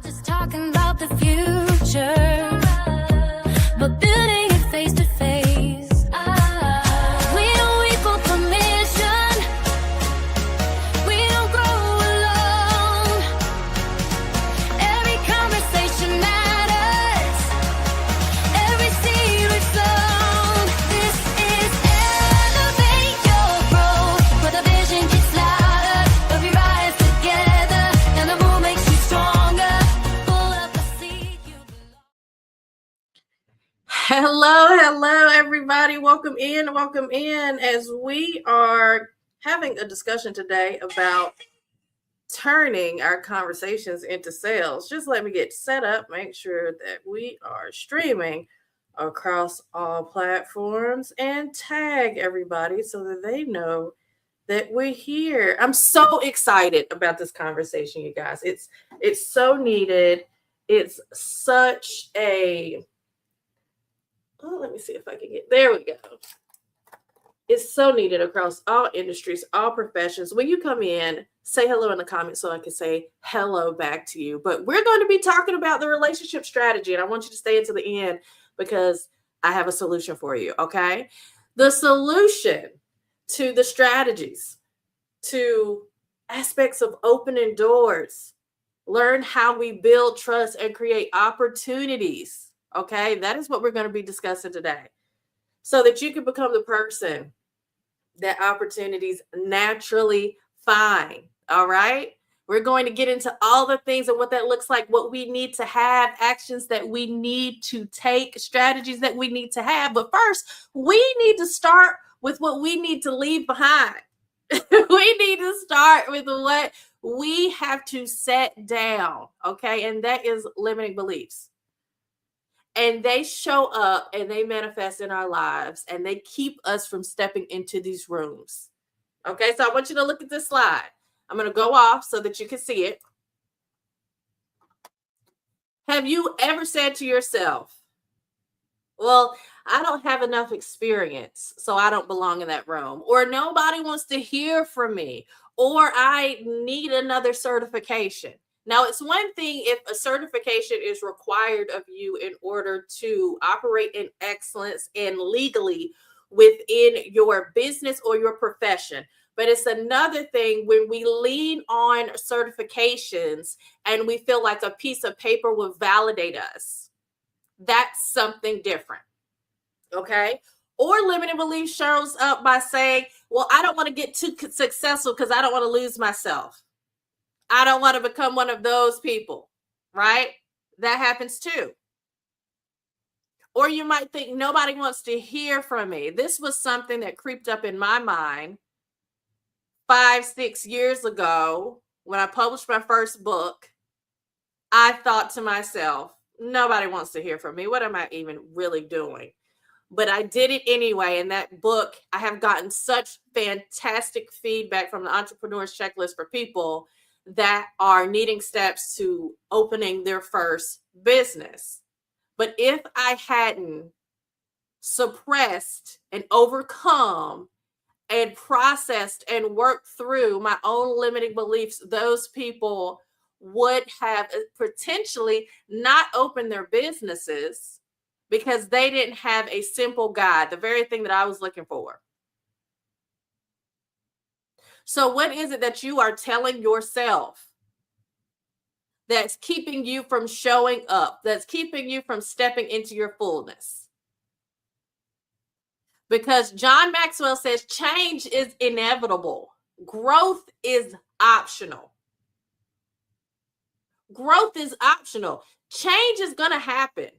not just talking about the future, but building it face to face. We don't equal permission. We don't grow alone. Every conversation matters. Every seed we've sown. This is Elevate Your Growth, where the vision gets louder, but we rise together, and the move makes you stronger. Pull up a seat you belong. Hello, everybody. Welcome in as we are having a discussion today about turning our conversations into sales. Just let me get set up, make sure that we are streaming across all platforms and tag everybody so that they know that we're here. I'm so excited about this conversation, you guys. It's so needed. It's such a let me see if I can get there. We go. It's so needed across all industries, all professions. When you come in, say hello in the comments so I can say hello back to you. But we're going to be talking about the relationship strategy, and I want you to stay until the end because I have a solution for you. Okay. The solution to the strategies, to aspects of opening doors, learn how we build trust and create opportunities. Okay, that is what we're going to be discussing today, so that you can become the person that opportunities naturally find. All right, we're going to get into all the things and what that looks like, what we need to have, actions that we need to take, strategies that we need to have. But first, we need to start with what we need to leave behind. We need to start with what we have to set down. Okay, and that is limiting beliefs. And they show up and they manifest in our lives and they keep us from stepping into these rooms. Okay, so I want you to look at this slide. I'm going to go off so that you can see it. Have you ever said to yourself, well, I don't have enough experience, so I don't belong in that room, or nobody wants to hear from me, or I need another certification? Now, it's one thing if a certification is required of you in order to operate in excellence and legally within your business or your profession. But it's another thing when we lean on certifications and we feel like a piece of paper will validate us. That's something different. Okay? Or limiting belief shows up by saying, well, I don't want to get too successful because I don't want to lose myself. I don't want to become one of those people, right? That happens too. Or you might think nobody wants to hear from me. This was something that creeped up in my mind 5-6 years ago when I published my first book. I thought to myself, nobody wants to hear from me. What am I even really doing? But I did it anyway. In that book, I have gotten such fantastic feedback from the Entrepreneur's Checklist for people that are needing steps to opening their first business. But if I hadn't suppressed and overcome and processed and worked through my own limiting beliefs, those people would have potentially not opened their businesses because they didn't have a simple guide, the very thing that I was looking for. So what is it that you are telling yourself that's keeping you from showing up, that's keeping you from stepping into your fullness? Because John Maxwell says change is inevitable. Growth is optional. Growth is optional. Change is going to happen.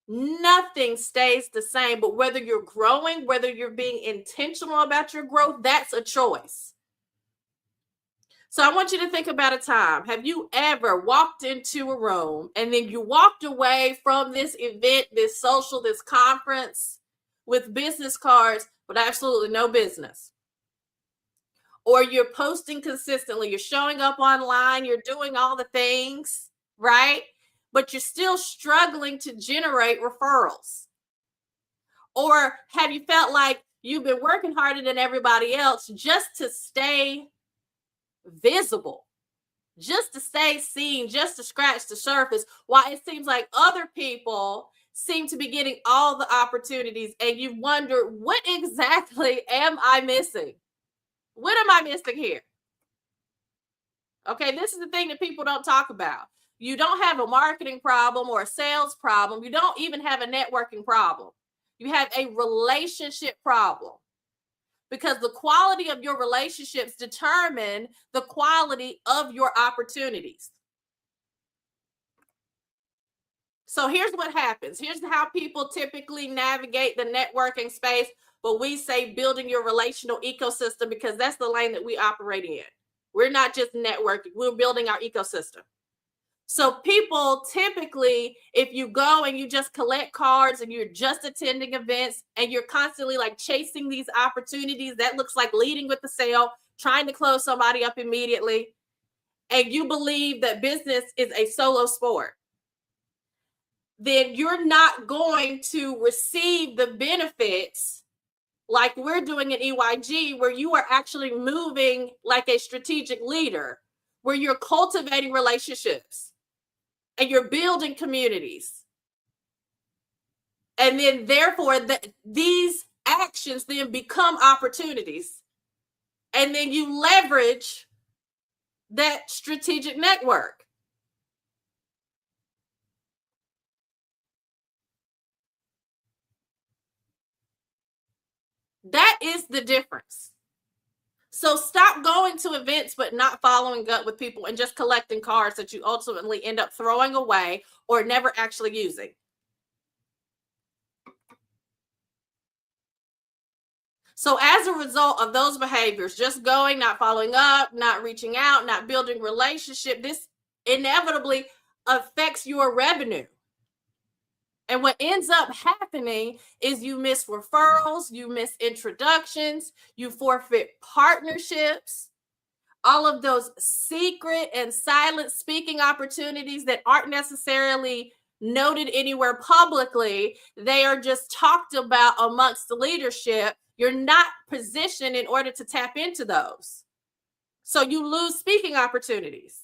Nothing stays the same, but whether you're growing, whether you're being intentional about your growth, that's a choice. So I want you to think about a time. Have you ever walked into a room and then you walked away from this event, this social, this conference with business cards, but absolutely no business? Or you're posting consistently, you're showing up online, you're doing all the things, right? But you're still struggling to generate referrals. Or have you felt like you've been working harder than everybody else just to stay visible, just to stay seen, just to scratch the surface, while it seems like other people seem to be getting all the opportunities, and you wonder, what exactly am I missing? What am I missing here? Okay, this is the thing that people don't talk about. You don't have a marketing problem or a sales problem. You don't even have a networking problem. You have a relationship problem, because the quality of your relationships determine the quality of your opportunities. So here's what happens. Here's how people typically navigate the networking space, but we say building your relational ecosystem because that's the lane that we operate in. We're not just networking, we're building our ecosystem. So people typically, if you go and you just collect cards and you're just attending events and you're constantly like chasing these opportunities, that looks like leading with the sale, trying to close somebody up immediately, and you believe that business is a solo sport, then you're not going to receive the benefits like we're doing at EYG, where you are actually moving like a strategic leader, where you're cultivating relationships and you're building communities. And then therefore these actions then become opportunities. And then you leverage that strategic network. That is the difference. So stop going to events but not following up with people and just collecting cards that you ultimately end up throwing away or never actually using. So as a result of those behaviors, just going, not following up, not reaching out, not building relationship, this inevitably affects your revenue. And what ends up happening is you miss referrals, you miss introductions, you forfeit partnerships, all of those secret and silent speaking opportunities that aren't necessarily noted anywhere publicly. They are just talked about amongst the leadership. You're not positioned in order to tap into those. So you lose speaking opportunities.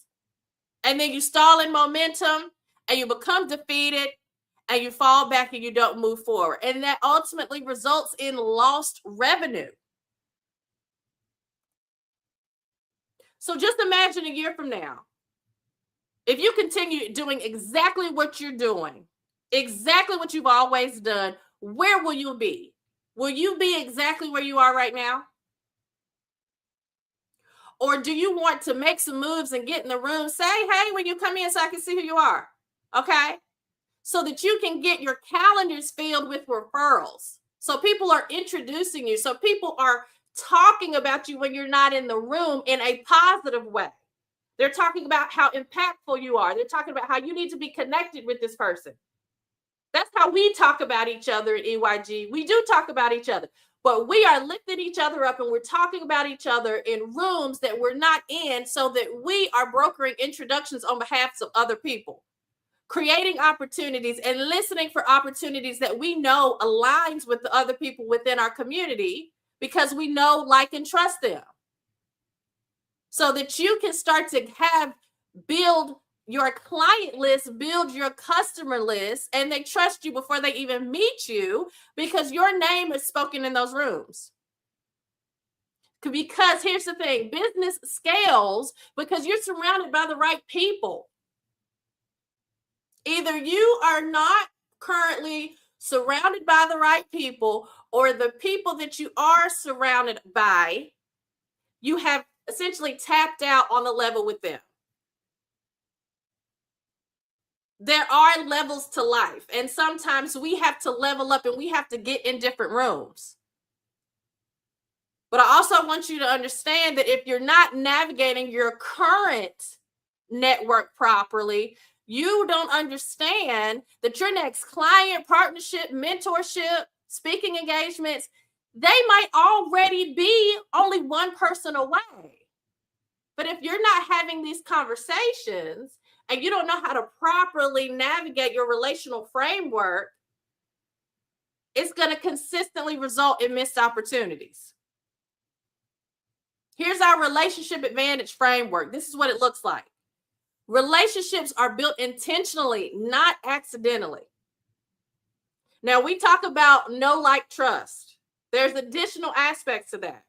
And then you stall in momentum and you become defeated and you fall back and you don't move forward. And that ultimately results in lost revenue. So just imagine a year from now, if you continue doing exactly what you're doing, exactly what you've always done, where will you be? Will you be exactly where you are right now? Or do you want to make some moves and get in the room, say, hey, when you come in so I can see who you are, okay? So that you can get your calendars filled with referrals. So people are introducing you. So people are talking about you when you're not in the room in a positive way. They're talking about how impactful you are. They're talking about how you need to be connected with this person. That's how we talk about each other at EYG. We do talk about each other, but we are lifting each other up and we're talking about each other in rooms that we're not in, so that we are brokering introductions on behalf of other people, creating opportunities and listening for opportunities that we know aligns with the other people within our community, because we know, like, and trust them, so that you can start to build your client list, build your customer list, and they trust you before they even meet you, because your name is spoken in those rooms. Because here's the thing, business scales because you're surrounded by the right people. Either you are not currently surrounded by the right people, or the people that you are surrounded by, you have essentially tapped out on the level with them. There are levels to life, and sometimes we have to level up and we have to get in different rooms. But I also want you to understand that if you're not navigating your current network properly, you don't understand that your next client, partnership, mentorship, speaking engagements, they might already be only one person away. But if you're not having these conversations and you don't know how to properly navigate your relational framework, it's going to consistently result in missed opportunities. Here's our relationship advantage framework. This is what it looks like. Relationships are built intentionally, not accidentally. Now, we talk about know, like, trust. There's additional aspects to that.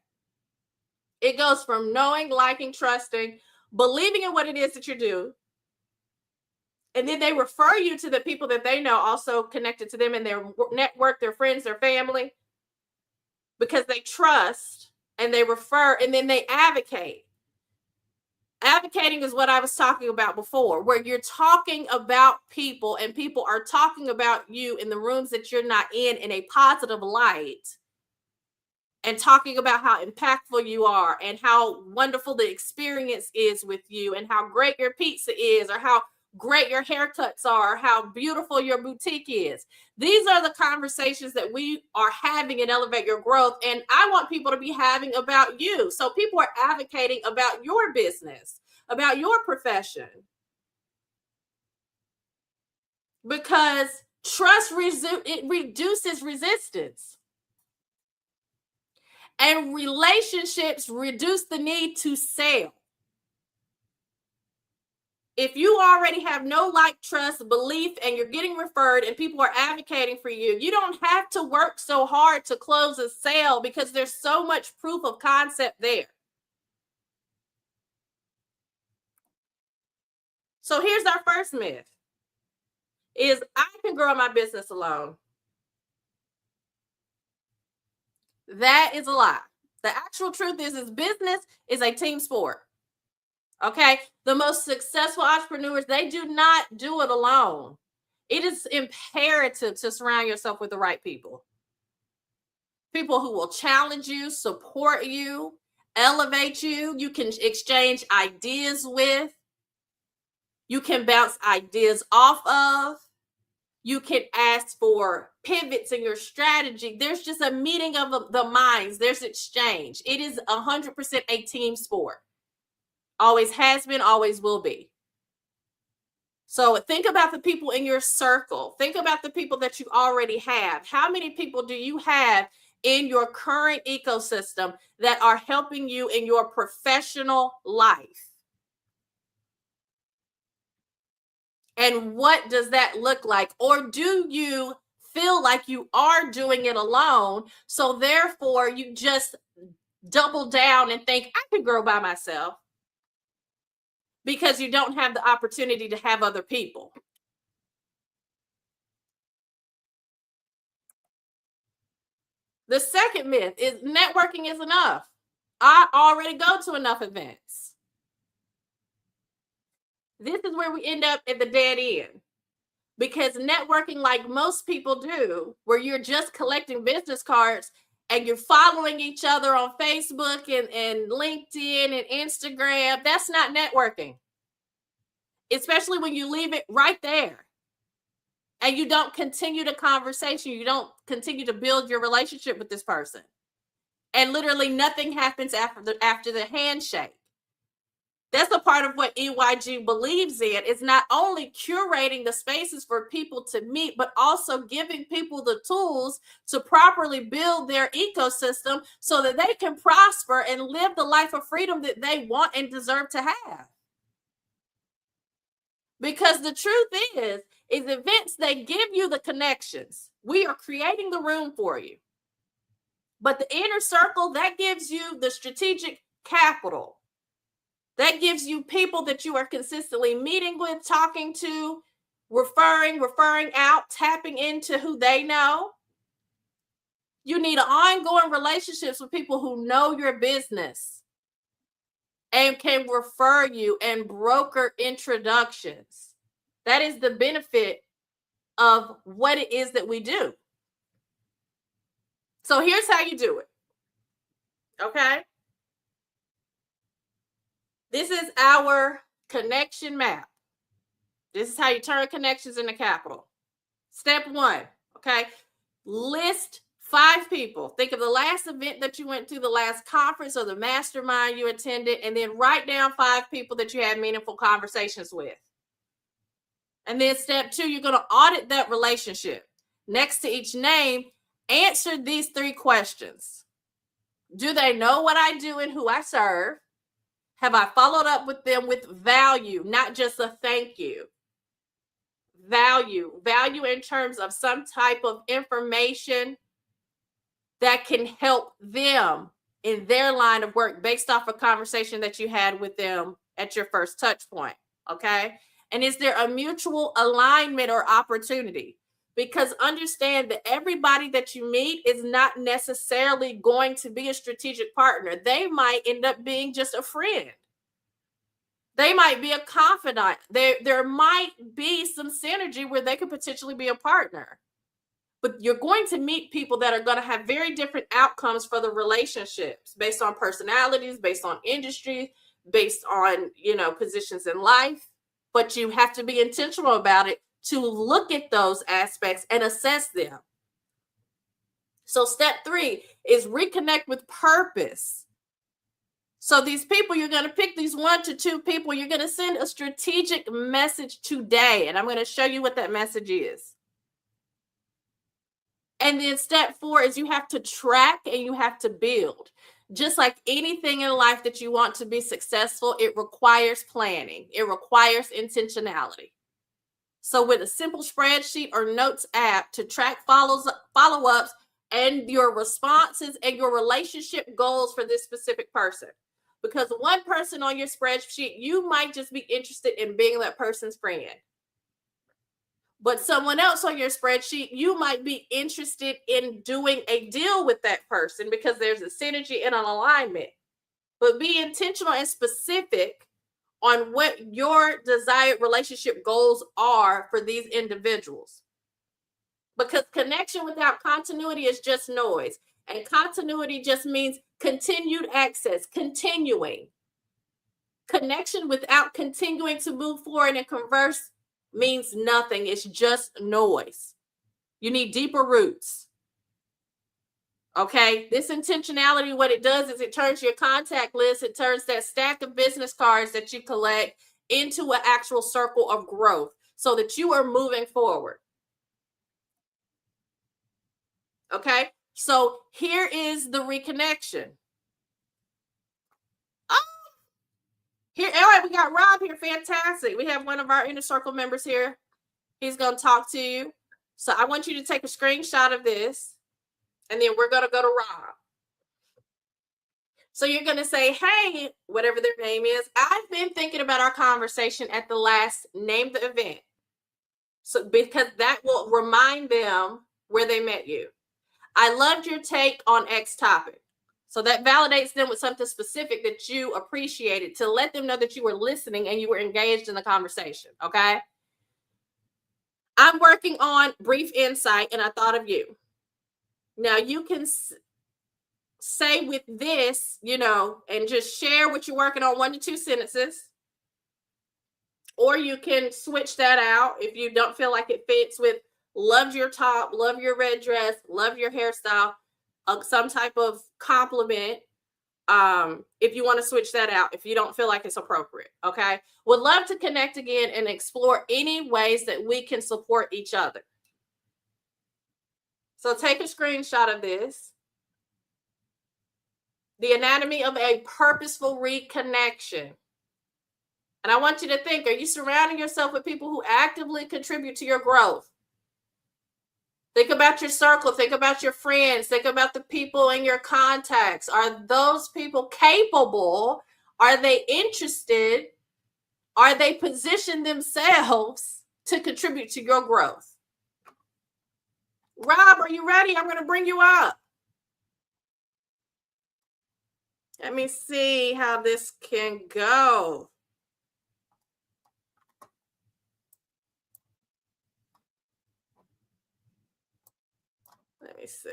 It goes from knowing, liking, trusting, believing in what it is that you do. And then they refer you to the people that they know also connected to them in their network, their friends, their family, because they trust and they refer, and then they advocate. Advocating is what I was talking about before, where you're talking about people and people are talking about you in the rooms that you're not in a positive light, and talking about how impactful you are and how wonderful the experience is with you and how great your pizza is, or how great your haircuts are, or how beautiful your boutique is. These are the conversations that we are having in Elevate Your Growth, and I want people to be having about you. So people are advocating about your business, about your profession, because trust reduces resistance, and relationships reduce the need to sell. If you already have know, like, trust, belief, and you're getting referred and people are advocating for you, you don't have to work so hard to close a sale because there's so much proof of concept there. So here's our first myth, is I can grow my business alone. That is a lie. The actual truth is business is a team sport. Okay, the most successful entrepreneurs, they do not do it alone. It is imperative to surround yourself with the right people. People who will challenge you, support you, elevate you. You can exchange ideas with. You can bounce ideas off of. You can ask for pivots in your strategy. There's just a meeting of the minds. There's exchange. It is 100% a team sport. Always has been, always will be. So think about the people in your circle. Think about the people that you already have. How many people do you have in your current ecosystem that are helping you in your professional life? And what does that look like? Or do you feel like you are doing it alone, so therefore you just double down and think, I can grow by myself, because you don't have the opportunity to have other people? The second myth is networking is enough. I already go to enough events. This is where we end up at the dead end, because networking, like most people do, where you're just collecting business cards and you're following each other on Facebook and LinkedIn and Instagram, that's not networking. Especially when you leave it right there and you don't continue the conversation, you don't continue to build your relationship with this person, and literally nothing happens after the handshake. That's a part of what EYG believes in, is not only curating the spaces for people to meet, but also giving people the tools to properly build their ecosystem so that they can prosper and live the life of freedom that they want and deserve to have. Because the truth is events, they give you the connections. We are creating the room for you. But the inner circle, that gives you the strategic capital. That gives you people that you are consistently meeting with, talking to, referring out, tapping into who they know. You need ongoing relationships with people who know your business and can refer you and broker introductions. That is the benefit of what it is that we do. So here's how you do it. Okay? This is our connection map. This is how you turn connections into capital. Step 1, okay? List 5 people. Think of the last event that you went to, the last conference or the mastermind you attended, and then write down 5 people that you had meaningful conversations with. And then step 2, you're going to audit that relationship. Next to each name, answer these 3 questions. Do they know what I do and who I serve? Have I followed up with them with value, not just a thank you? Value in terms of some type of information that can help them in their line of work based off a conversation that you had with them at your first touch point. Okay. And is there a mutual alignment or opportunity? Because understand that everybody that you meet is not necessarily going to be a strategic partner. They might end up being just a friend. They might be a confidant. There might be some synergy where they could potentially be a partner. But you're going to meet people that are going to have very different outcomes for the relationships based on personalities, based on industry, based on, positions in life. But you have to be intentional about it to look at those aspects and assess them. So step 3 is reconnect with purpose. So these people, you're going to pick these 1 to 2 people. You're going to send a strategic message today. And I'm going to show you what that message is. And then step 4 is you have to track and you have to build. Just like anything in life that you want to be successful, it requires planning. It requires intentionality. So with a simple spreadsheet or notes app to track follow-ups and your responses and your relationship goals for this specific person. Because one person on your spreadsheet, you might just be interested in being that person's friend. But someone else on your spreadsheet, you might be interested in doing a deal with that person because there's a synergy and an alignment. But be intentional and specific on what your desired relationship goals are for these individuals. Because connection without continuity is just noise. And continuity just means continued access, continuing. Connection without continuing to move forward and converse means nothing. It's just noise. You need deeper roots. Okay, this intentionality, what it does is it turns your contact list, it turns that stack of business cards that you collect into an actual circle of growth so that you are moving forward. Okay, so here is the reconnection. Here, all right, we got Rob here. Fantastic. We have one of our inner circle members here. He's going to talk to you. So I want you to take a screenshot of this, and then we're going to go to Rob. So you're going to say, hey, whatever their name is, I've been thinking about our conversation at the last, name the event. So because that will remind them where they met you. I loved your take on X topic. So that validates them with something specific that you appreciated to let them know that you were listening and you were engaged in the conversation. Okay. I'm working on brief insight and I thought of you. Now you can say with this, and just share what you're working on, 1 to 2 sentences. Or you can switch that out if you don't feel like it fits with loved your top, love your red dress, love your hairstyle. Some type of compliment, if you want to switch that out, if you don't feel like it's appropriate. Okay. Would love to connect again and explore any ways that we can support each other. So take a screenshot of this. The anatomy of a purposeful reconnection. And I want you to think, are you surrounding yourself with people who actively contribute to your growth? Think about your circle. Think about your friends. Think about the people in your contacts. Are those people capable? Are they interested? Are they positioned themselves to contribute to your growth? Rob, are you ready? I'm going to bring you up. Let me see how this can go. Let me see.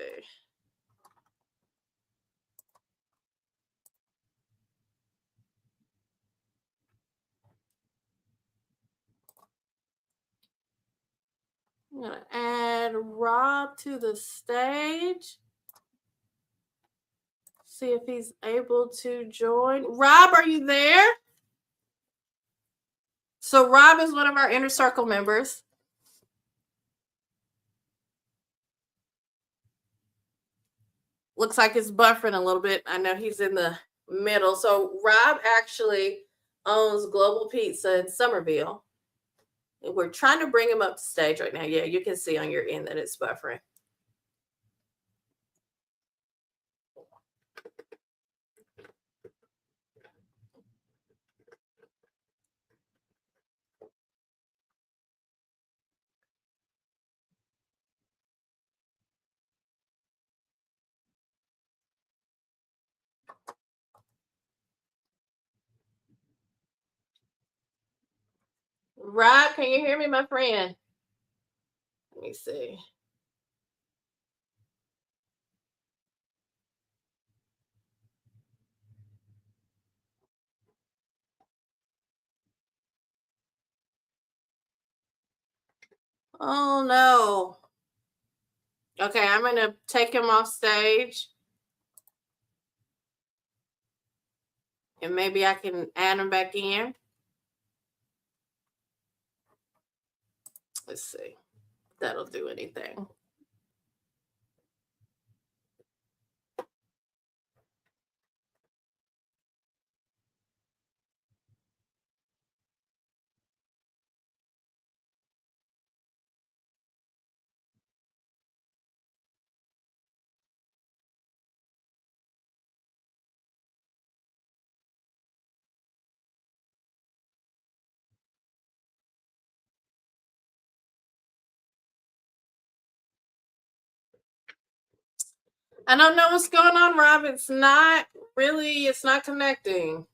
I'm going to add Rob to the stage. See if he's able to join. Rob, are you there? So Rob is one of our inner circle members. Looks like it's buffering a little bit. I know he's in the middle. So Rob actually owns Global Pizza in Somerville. We're trying to bring him up to stage right now. Yeah, you can see on your end that it's buffering. Rob, can you hear me, my friend? Let me see. Oh no. Okay, I'm gonna take him off stage. And maybe I can add him back in. Let's see. If that'll do anything. I don't know what's going on, Rob. It's not connecting.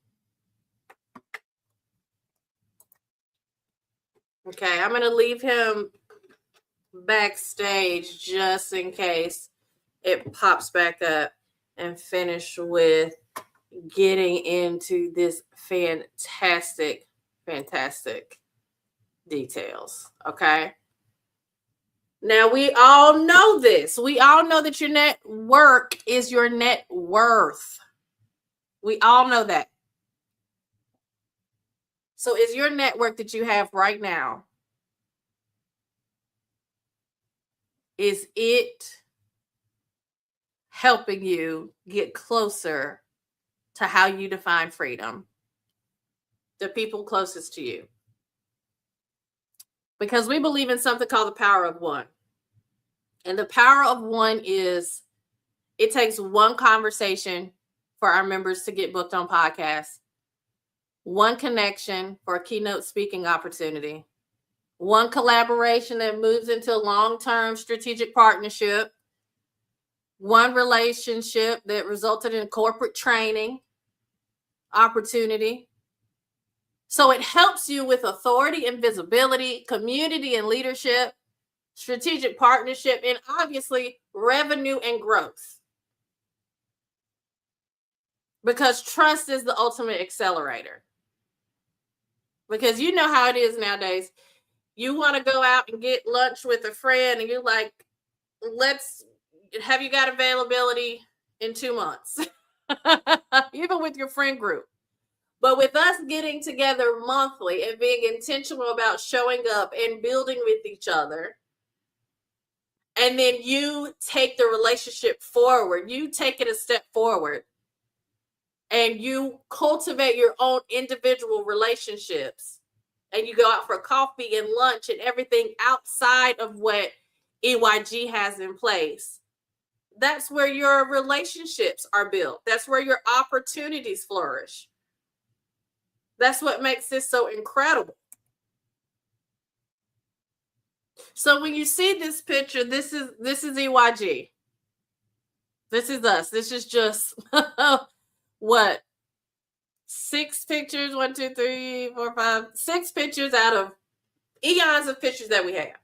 Okay, I'm going to leave him backstage just in case it pops back up and finish with getting into this fantastic details. Okay. Now, we all know this. We all know that your network is your net worth. We all know that. So, is your network that you have right now, is it helping you get closer to how you define freedom? The people closest to you. Because we believe in something called the power of one. And the power of one is it takes one conversation for our members to get booked on podcasts, one connection for a keynote speaking opportunity, one collaboration that moves into a long-term strategic partnership, one relationship that resulted in corporate training opportunity. So it helps you with authority and visibility, community and leadership, strategic partnership, and obviously revenue and growth. Because trust is the ultimate accelerator. Because you know how it is nowadays. You want to go out and get lunch with a friend and you're like, have you got availability in 2 months? Even with your friend group. But with us getting together monthly and being intentional about showing up and building with each other, and then you take the relationship forward, you take it a step forward, and you cultivate your own individual relationships, and you go out for coffee and lunch and everything outside of what EYG has in place. That's where your relationships are built. That's where your opportunities flourish. That's what makes this so incredible. So when you see this picture, this is EYG. This is us. This is just what? 6 pictures, 1, 2, 3, 4, 5, 6 pictures out of eons of pictures that we have.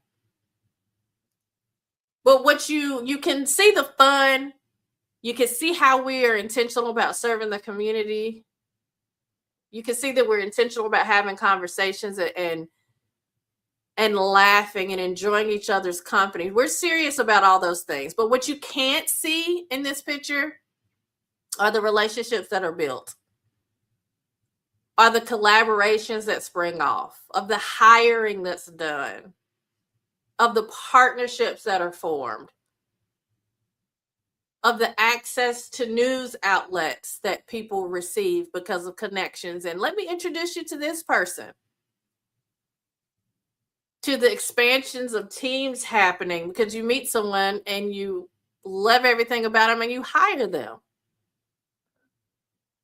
But what you can see the fun, you can see how we are intentional about serving the community. You can see that we're intentional about having conversations and laughing and enjoying each other's company. We're serious about all those things. But what you can't see in this picture are the relationships that are built, are the collaborations that spring off, of the hiring that's done, of the partnerships that are formed. of the access to news outlets that people receive because of connections. And let me introduce you to this person. To the expansions of teams happening because you meet someone and you love everything about them and you hire them.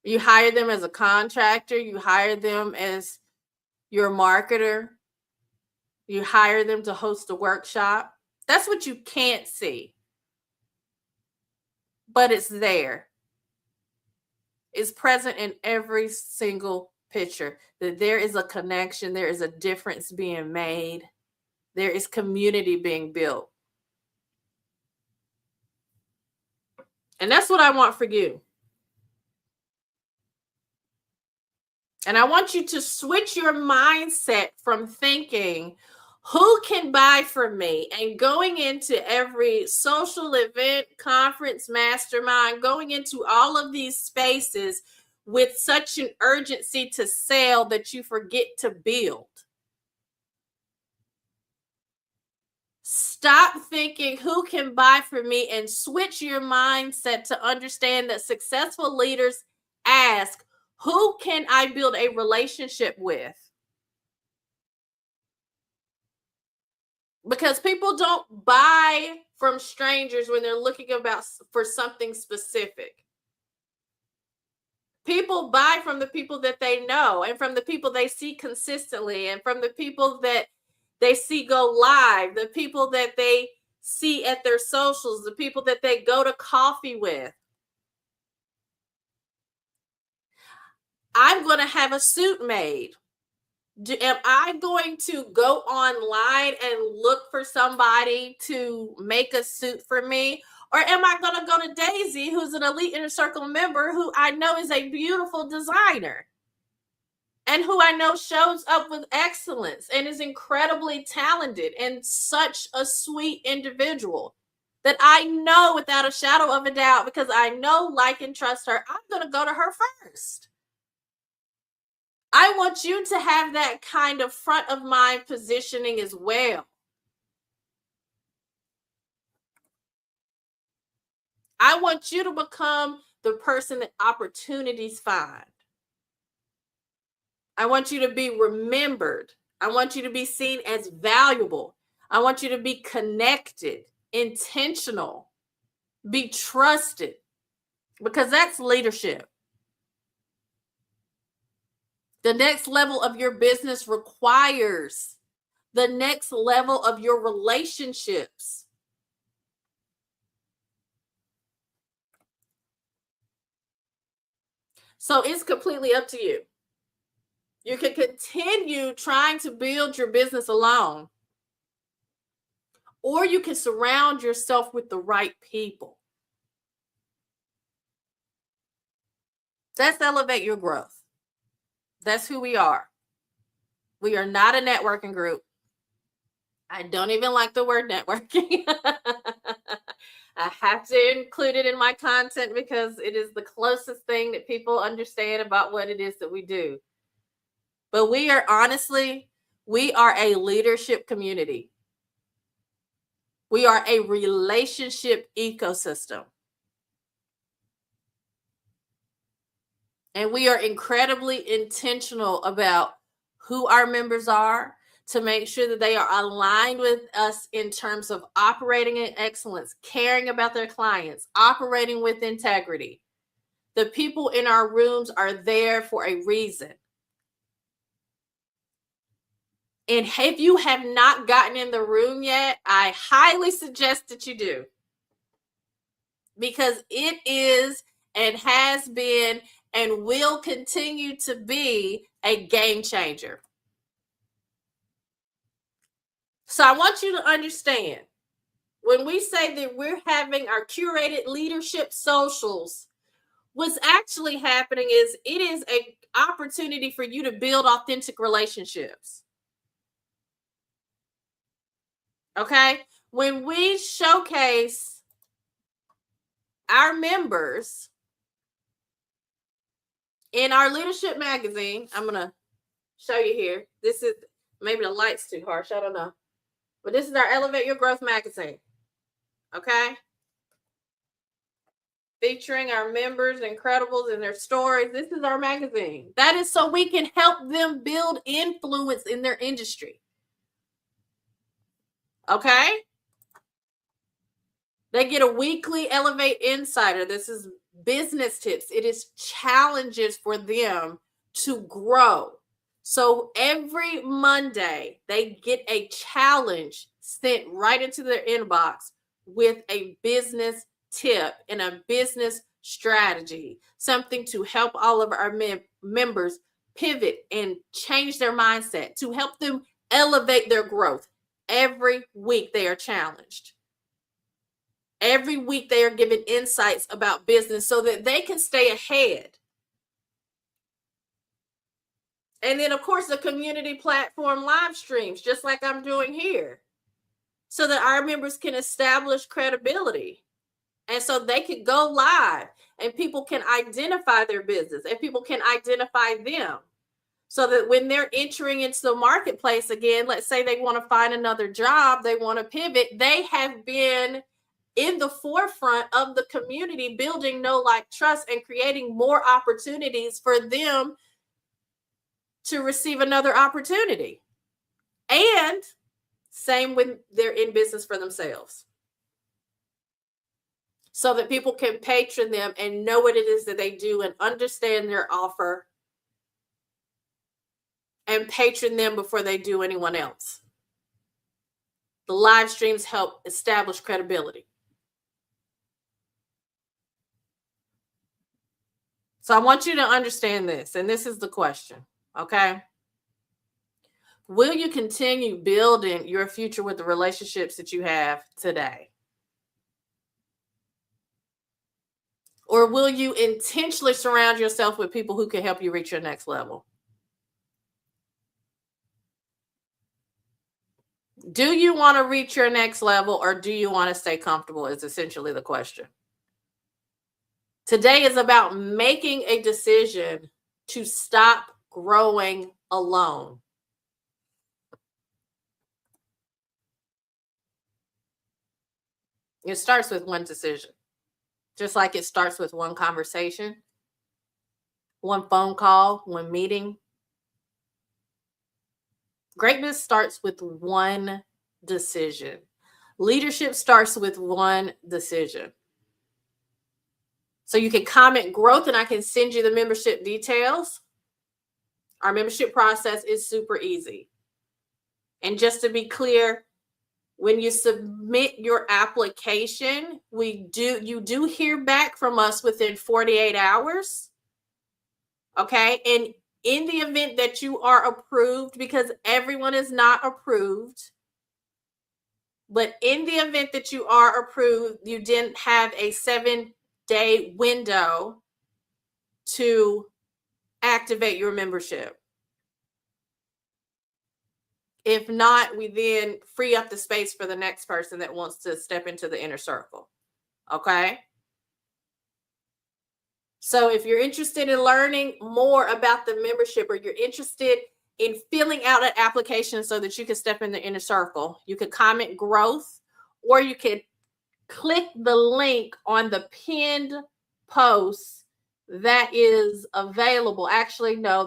You hire them as a contractor, you hire them as your marketer, you hire them to host a workshop. That's what you can't see. But it's there. It's present in every single picture that there is a connection, there is a difference being made, there is community being built. And that's what I want for you. And I want you to switch your mindset from thinking, who can buy from me? And going into every social event, conference, mastermind, going into all of these spaces with such an urgency to sell that you forget to build. Stop thinking, who can buy from me? And switch your mindset to understand that successful leaders ask, who can I build a relationship with? Because people don't buy from strangers when they're looking for something specific. People buy from the people that they know and from the people they see consistently and from the people that they see go live, the people that they see at their socials, the people that they go to coffee with. I'm going to have a suit made. Am I going to go online and look for somebody to make a suit for me? Or am I going to go to Daisy, who's an Elite Inner Circle member, who I know is a beautiful designer and who I know shows up with excellence and is incredibly talented and such a sweet individual that I know without a shadow of a doubt, because I know, like, and trust her, I'm going to go to her first. I want you to have that kind of front of mind positioning as well. I want you to become the person that opportunities find. I want you to be remembered. I want you to be seen as valuable. I want you to be connected, intentional, be trusted, because that's leadership. The next level of your business requires the next level of your relationships. So it's completely up to you. You can continue trying to build your business alone, or you can surround yourself with the right people. That's Elevate Your Growth. That's who we are. We are not a networking group. I don't even like the word networking. I have to include it in my content because it is the closest thing that people understand about what it is that we do. But we are a leadership community. We are a relationship ecosystem. And we are incredibly intentional about who our members are, to make sure that they are aligned with us in terms of operating in excellence, caring about their clients, operating with integrity. The people in our rooms are there for a reason. And if you have not gotten in the room yet, I highly suggest that you do. Because it is and has been and will continue to be a game changer. So I want you to understand, when we say that we're having our curated leadership socials, what's actually happening is it is an opportunity for you to build authentic relationships. Okay? When we showcase our members in our leadership magazine, I'm going to show you here. This is, maybe the light's too harsh, I don't know. But this is our Elevate Your Growth magazine. Okay? featuring our members, Incredibles, and their stories. This is our magazine. That is so we can help them build influence in their industry. Okay? They get a weekly Elevate Insider. This is business tips. It is challenges for them to grow. So every Monday, they get a challenge sent right into their inbox with a business tip and a business strategy, something to help all of our members pivot and change their mindset, to help them elevate their growth. Every week they are challenged. Every week they are given insights about business so that they can stay ahead. And then, of course, the community platform live streams, just like I'm doing here, so that our members can establish credibility. And so they can go live and people can identify their business and people can identify them. So that when they're entering into the marketplace again, let's say they want to find another job, they want to pivot, they have been in the forefront of the community, building know, like, trust, and creating more opportunities for them to receive another opportunity. And same when they're in business for themselves. So that people can patron them and know what it is that they do and understand their offer and patron them before they do anyone else. The live streams help establish credibility. So I want you to understand this, and this is the question, okay? Will you continue building your future with the relationships that you have today? Or will you intentionally surround yourself with people who can help you reach your next level? Do you want to reach your next level, or do you want to stay comfortable is essentially the question. Today is about making a decision to stop growing alone. It starts with one decision, just like it starts with one conversation, one phone call, one meeting. Greatness starts with one decision. Leadership starts with one decision. So you can comment growth and I can send you the membership details. Our membership process is super easy. And just to be clear, when you submit your application, you do hear back from us within 48 hours. Okay? And in the event that you are approved, because everyone is not approved, but in the event that you are approved, you didn't have a 7-day window to activate your membership. If not, we then free up the space for the next person that wants to step into the inner circle. Okay? So if you're interested in learning more about the membership, or you're interested in filling out an application so that you can step in the inner circle, you could comment growth, or you could click the link on the pinned post that is available. Actually, no,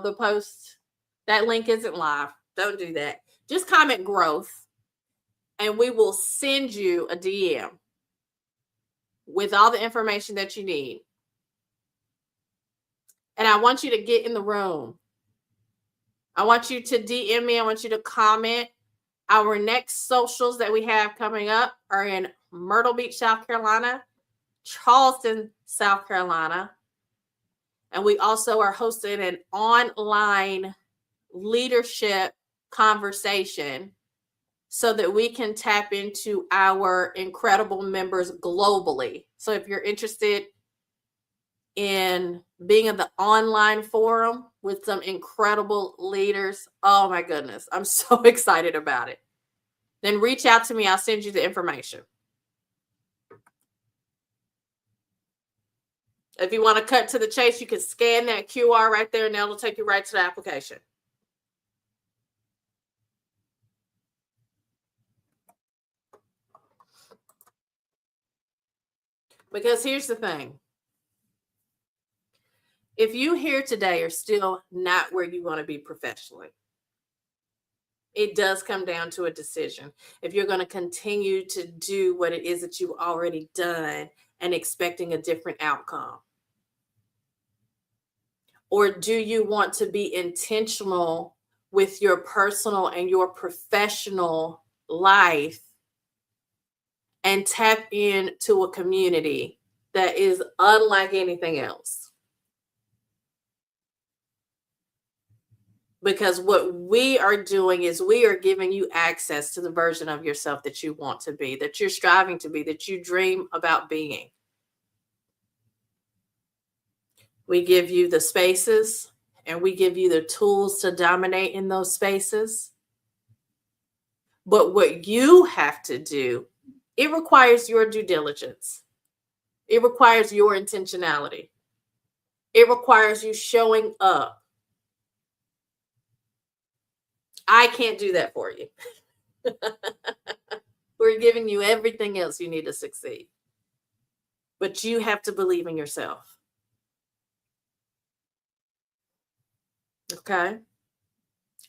that link isn't live. Don't do that. Just comment growth and we will send you a DM with all the information that you need. And I want you to get in the room. I want you to DM me. I want you to comment. Our next socials that we have coming up are in Myrtle Beach, South Carolina, Charleston, South Carolina. And we also are hosting an online leadership conversation so that we can tap into our incredible members globally. So if you're interested in being in the online forum with some incredible leaders, oh my goodness, I'm so excited about it. Then reach out to me. I'll send you the information. If you want to cut to the chase, you can scan that QR right there and that'll take you right to the application. Because here's the thing. If you here today are still not where you want to be professionally, it does come down to a decision. If you're going to continue to do what it is that you've already done and expecting a different outcome, or do you want to be intentional with your personal and your professional life and tap into a community that is unlike anything else? Because what we are doing is we are giving you access to the version of yourself that you want to be, that you're striving to be, that you dream about being. We give you the spaces and we give you the tools to dominate in those spaces. But what you have to do, it requires your due diligence. It requires your intentionality. It requires you showing up. I can't do that for you. We're giving you everything else you need to succeed. But you have to believe in yourself. Okay?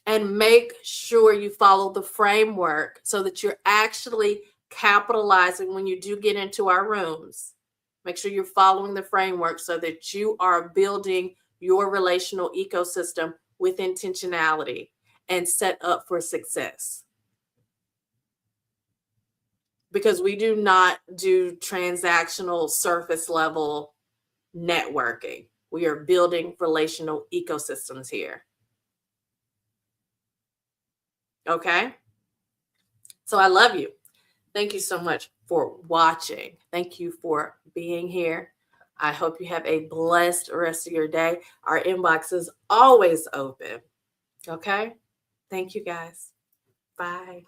And make sure you follow the framework so that you're actually capitalizing when you do get into our rooms. Make sure you're following the framework so that you are building your relational ecosystem with intentionality and set up for success. Because we do not do transactional surface level networking. We are building relational ecosystems here. Okay? So I love you. Thank you so much for watching. Thank you for being here. I hope you have a blessed rest of your day. Our inbox is always open. Okay? Thank you, guys. Bye.